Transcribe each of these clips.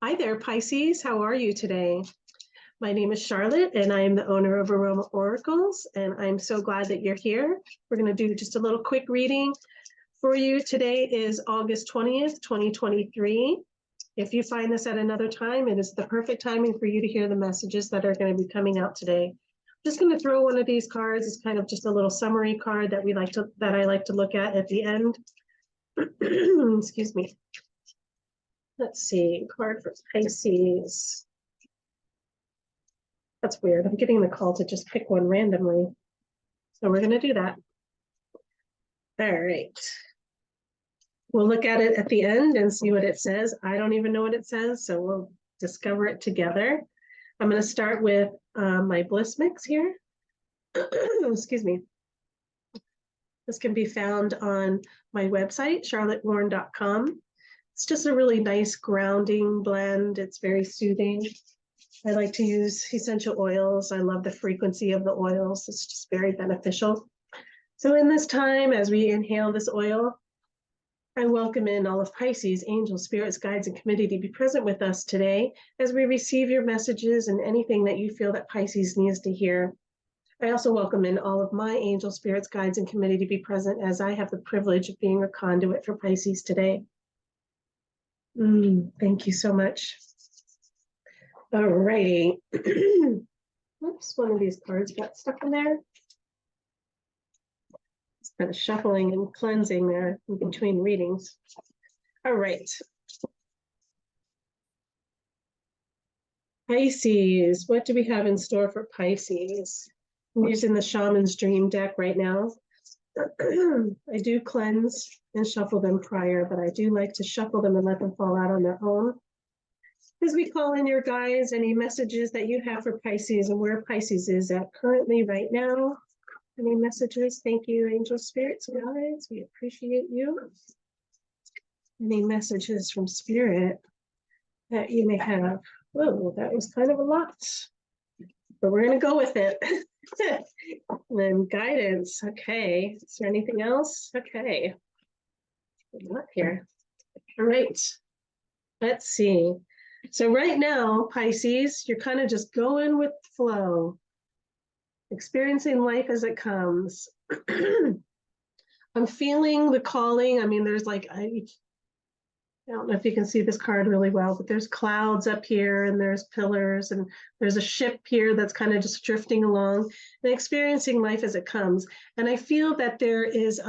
Hi there, Pisces. How are you today? My name is Charlotte, and I am the owner of Aroma Oracles, and I'm so glad that you're here. We're going to do just a little quick reading for you. Today is August 20th, 2023. If you find this at another time, it is the perfect timing for you to hear the messages that are going to be coming out today. I'm just going to throw one of these cards. It's kind of just a little summary card that I like to look at the end. Excuse me. Let's see, card for Pisces. That's weird. I'm getting the call to just pick one randomly. So we're going to do that. All right. We'll look at it at the end and see what it says. I don't even know what it says, so we'll discover it together. I'm going to start with my bliss mix here. Excuse me. This can be found on my website, charlottewarren.com. It's just a really nice grounding blend. It's very soothing. I like to use essential oils. I love the frequency of the oils. It's just very beneficial. So in this time, as we inhale this oil, I welcome in all of Pisces, angels, spirits, guides, and committee to be present with us today as we receive your messages and anything that you feel that Pisces needs to hear. I also welcome in all of my angels, spirits, guides, and committee to be present as I have the privilege of being a conduit for Pisces today. Thank you so much. All righty. Oops, one of these cards got stuck in there. It's kind of shuffling and cleansing there in between readings. All right. Pisces, what do we have in store for Pisces? I'm using the Shaman's Dream deck right now. I do cleanse and shuffle them prior, but I do like to shuffle them and let them fall out on their own. As we call in your guides, any messages that you have for Pisces and where Pisces is at currently right now. Any messages? Thank you, angel spirits, guides. We appreciate you. Any messages from spirit that you may have? Whoa, that was kind of a lot, but we're going to go with it. And then guidance. Okay. Is there anything else? Okay. Not here. All right. Let's see. So right now, Pisces, you're kind of just going with the flow, experiencing life as it comes. I'm feeling the calling. I mean, there's like, I don't know if you can see this card really well, but there's clouds up here and there's pillars and there's a ship here that's kind of just drifting along and experiencing life as it comes. And I feel that there is,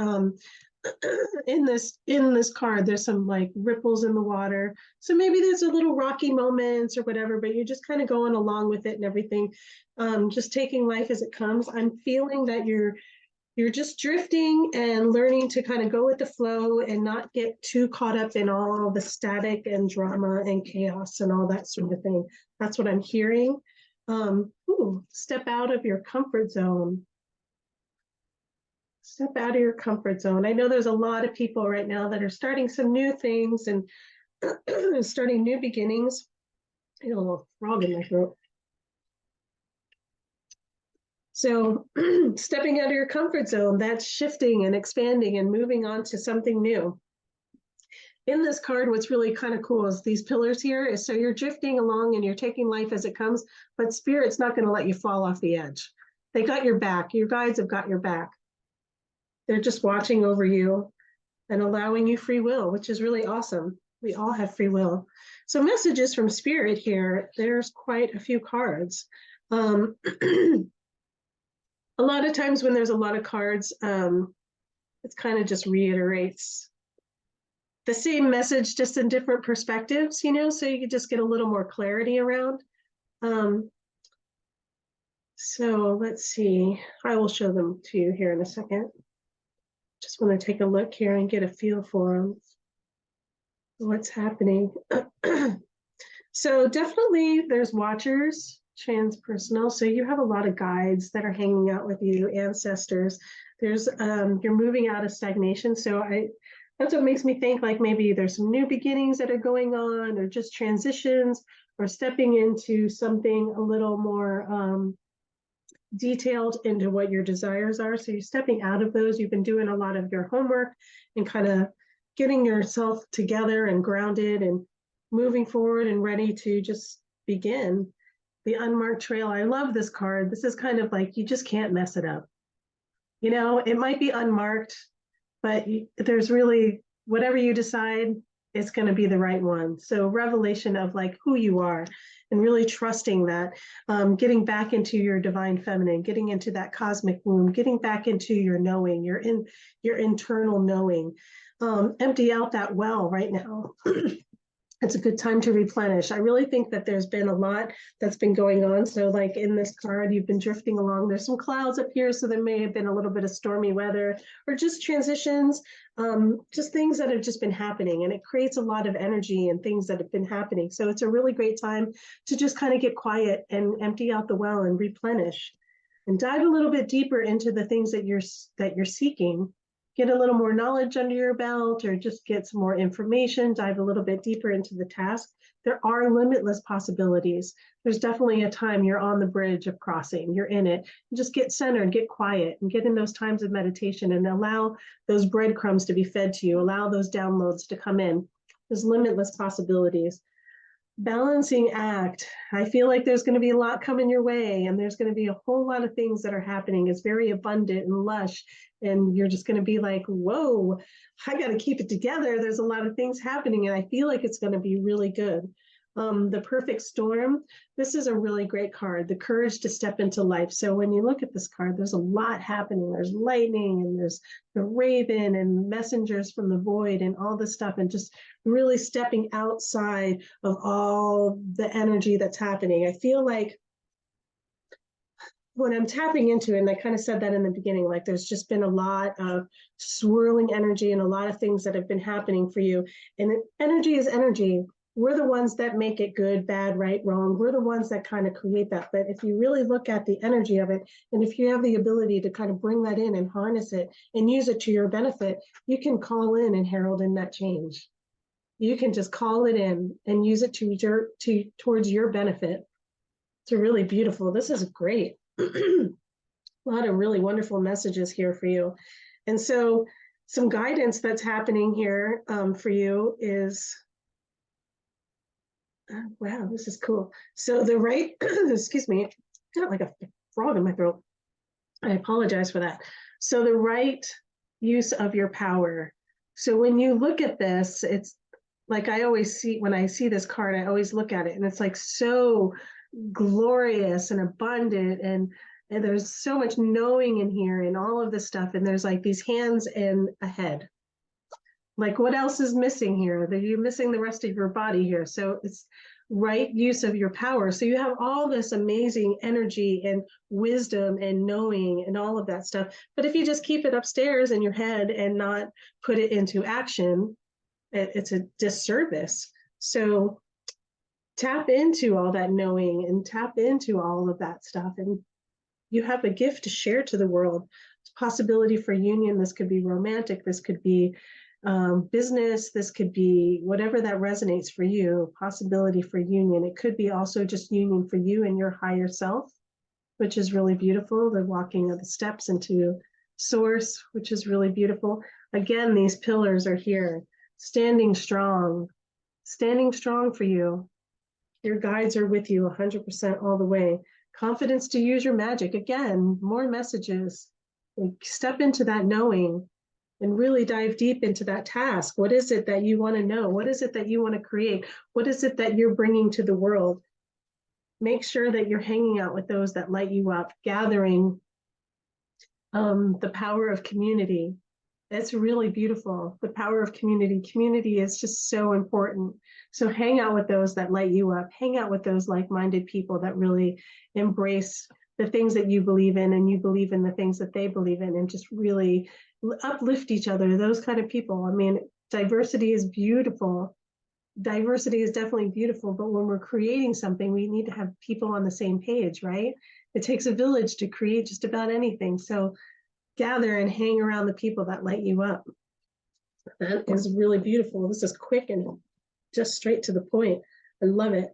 in this card, there's some like ripples in the water. So maybe there's a little rocky moments or whatever, but you're just kind of going along with it and everything. Just taking life as it comes. I'm feeling that you're just drifting and learning to kind of go with the flow and not get too caught up in all the static and drama and chaos and all that sort of thing. That's what I'm hearing. Step out of your comfort zone. Step out of your comfort zone. I know there's a lot of people right now that are starting some new things and starting new beginnings. I got a little frog in my throat. So stepping out of your comfort zone, that's shifting and expanding and moving on to something new. In this card, what's really kind of cool is these pillars here. Is so you're drifting along and you're taking life as it comes, but Spirit's not going to let you fall off the edge. They got your back. Your guides have got your back. They're just watching over you and allowing you free will, which is really awesome. We all have free will. So messages from Spirit here, there's quite a few cards. A lot of times when there's a lot of cards, it's kind of just reiterates the same message, just in different perspectives, you know, so you can just get a little more clarity around. So let's see. I will show them to you here in a second. Just want to take a look here and get a feel for them. What's happening. So definitely there's watchers, transpersonal. So you have a lot of guides that are hanging out with you, ancestors. There's you're moving out of stagnation. So that's what makes me think like maybe there's some new beginnings that are going on, or just transitions, or stepping into something a little more detailed into what your desires are. So you're stepping out of those. You've been doing a lot of your homework and kind of getting yourself together and grounded and moving forward and ready to just begin. The unmarked trail. I love this card. This is kind of like, you just can't mess it up. You know, it might be unmarked, but there's really, whatever you decide, it's going to be the right one. So revelation of like who you are and really trusting that, getting back into your divine feminine, getting into that cosmic womb, getting back into your knowing, your internal knowing. Empty out that well right now. It's a good time to replenish. I really think that there's been a lot that's been going on. So like in this card, you've been drifting along. There's some clouds up here, so there may have been a little bit of stormy weather or just transitions, just things that have just been happening. And it creates a lot of energy and things that have been happening. So it's a really great time to just kind of get quiet and empty out the well and replenish and dive a little bit deeper into the things that you're seeking. Get a little more knowledge under your belt, or just get some more information, dive a little bit deeper into the task. There are limitless possibilities. There's definitely a time you're on the bridge of crossing, you're in it. Just get centered, get quiet, and get in those times of meditation and allow those breadcrumbs to be fed to you, allow those downloads to come in. There's limitless possibilities. Balancing act. I feel like there's going to be a lot coming your way, and there's going to be a whole lot of things that are happening. It's very abundant and lush, and you're just going to be like, whoa, I got to keep it together. There's a lot of things happening, and I feel like it's going to be really good. The perfect storm. This is a really great card, the courage to step into life. So when you look at this card, there's a lot happening. There's lightning, and there's the raven and messengers from the void and all this stuff, and just really stepping outside of all the energy that's happening. I feel like when I'm tapping into it, and I kind of said that in the beginning, like there's just been a lot of swirling energy and a lot of things that have been happening for you. And energy is energy. We're the ones that make it good, bad, right, wrong. We're the ones that kind of create that. But if you really look at the energy of it, and if you have the ability to kind of bring that in and harness it and use it to your benefit, you can call in and herald in that change. You can just call it in and use it towards your benefit. It's really beautiful. This is great. A lot of really wonderful messages here for you. And so some guidance that's happening here for you is, wow, this is cool. So the right, excuse me, got like a frog in my throat. I apologize for that. So the right use of your power. So when you look at this, it's like I always see, when I see this card, I always look at it and it's like so glorious and abundant, and there's so much knowing in here and all of this stuff, and there's like these hands and a head. Like what else is missing here? That you're missing the rest of your body here. So it's right use of your power. So you have all this amazing energy and wisdom and knowing and all of that stuff. But if you just keep it upstairs in your head and not put it into action, it's a disservice. So tap into all that knowing and tap into all of that stuff. And you have a gift to share to the world. It's a possibility for union. This could be romantic. This could be business. This could be whatever that resonates for you. Possibility for union. It could be also just union for you and your higher self, which is really beautiful. The walking of the steps into source, which is really beautiful. Again, these pillars are here, standing strong for you. Your guides are with you 100% all the way. Confidence to use your magic. Again, more messages. Like, step into that knowing and really dive deep into that task. What is it that you want to know? What is it that you want to create? What is it that you're bringing to the world? Make sure that you're hanging out with those that light you up, gathering the power of community. It's really beautiful. The power of community. Community is just so important. So hang out with those that light you up. Hang out with those like-minded people that really embrace the things that you believe in, and you believe in the things that they believe in, and just really uplift each other. Those kind of people. I mean, diversity is beautiful. Diversity is definitely beautiful, but when we're creating something, we need to have people on the same page, right? It takes a village to create just about anything. So gather and hang around the people that light you up. That is really beautiful. This is quick and just straight to the point. I love it.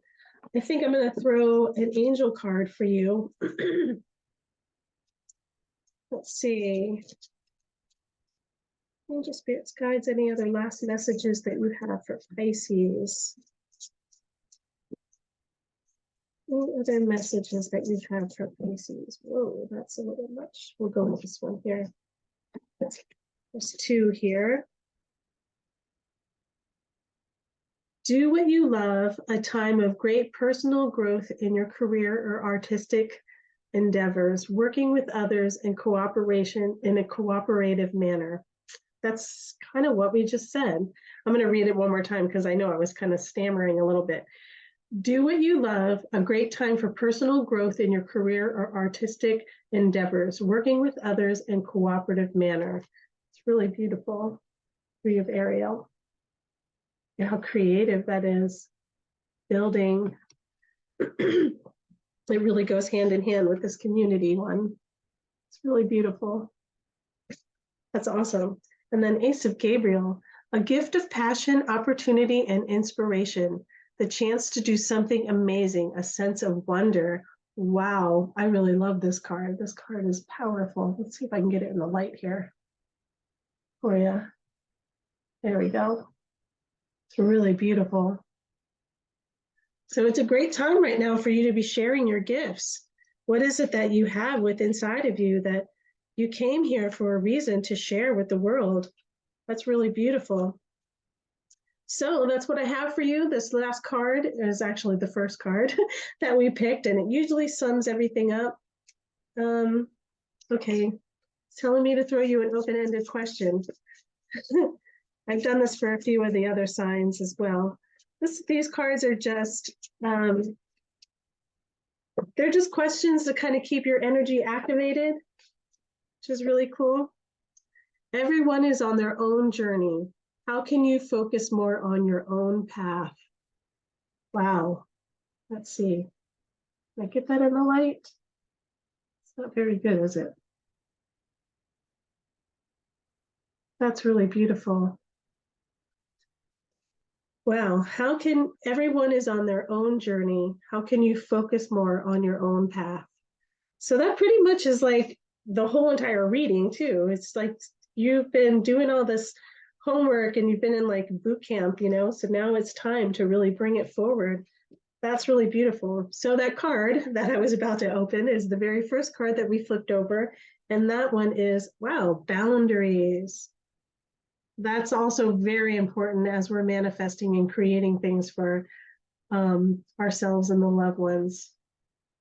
I think I'm going to throw an angel card for you. Let's see. Angel spirits, guides, any other last messages that you have for Pisces? Any other messages that you have for Pisces? Whoa, that's a little much. We'll go with this one here. There's two here. Do what you love, a time of great personal growth in your career or artistic endeavors, working with others in cooperation in a cooperative manner. That's kind of what we just said. I'm going to read it one more time because I know I was kind of stammering a little bit. Do what you love, a great time for personal growth in your career or artistic endeavors, working with others in cooperative manner. It's really beautiful. Three of Ariel. And how creative that is. Building. It really goes hand in hand with this community one. It's really beautiful. That's awesome. And then Ace of Gabriel, a gift of passion, opportunity, and inspiration. The chance to do something amazing, a sense of wonder. Wow, I really love this card. This card is powerful. Let's see if I can get it in the light here for you. There we go. It's really beautiful. So it's a great time right now for you to be sharing your gifts. What is it that you have within inside of you that you came here for a reason to share with the world? That's really beautiful. So that's what I have for you. This last card is actually the first card that we picked, and it usually sums everything up. Okay, it's telling me to throw you an open-ended question. I've done this for a few of the other signs as well. These cards are just, they're just questions to kind of keep your energy activated, which is really cool. Everyone is on their own journey. How can you focus more on your own path? Wow. Let's see. Can I get that in the light? It's not very good, is it? That's really beautiful. Wow. How can everyone is on their own journey? How can you focus more on your own path? So that pretty much is like the whole entire reading too. It's like you've been doing all this homework and you've been in like boot camp, you know, so now it's time to really bring it forward. That's really beautiful. So that card that I was about to open is the very first card that we flipped over. And that one is, wow, boundaries. That's also very important as we're manifesting and creating things for ourselves and the loved ones.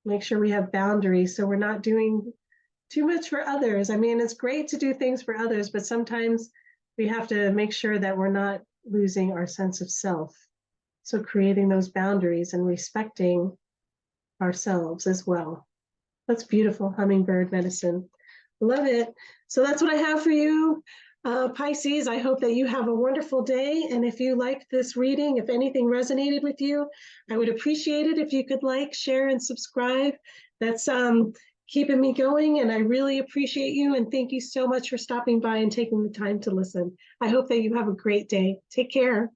Make sure we have boundaries so we're not doing too much for others. I mean, it's great to do things for others, but sometimes we have to make sure that we're not losing our sense of self. So creating those boundaries and respecting ourselves as well. That's beautiful, hummingbird medicine. Love it. So that's what I have for you, Pisces. I hope that you have a wonderful day. And if you liked this reading, if anything resonated with you, I would appreciate it if you could like, share, and subscribe. That's keeping me going, and I really appreciate you. And thank you so much for stopping by and taking the time to listen. I hope that you have a great day. Take care.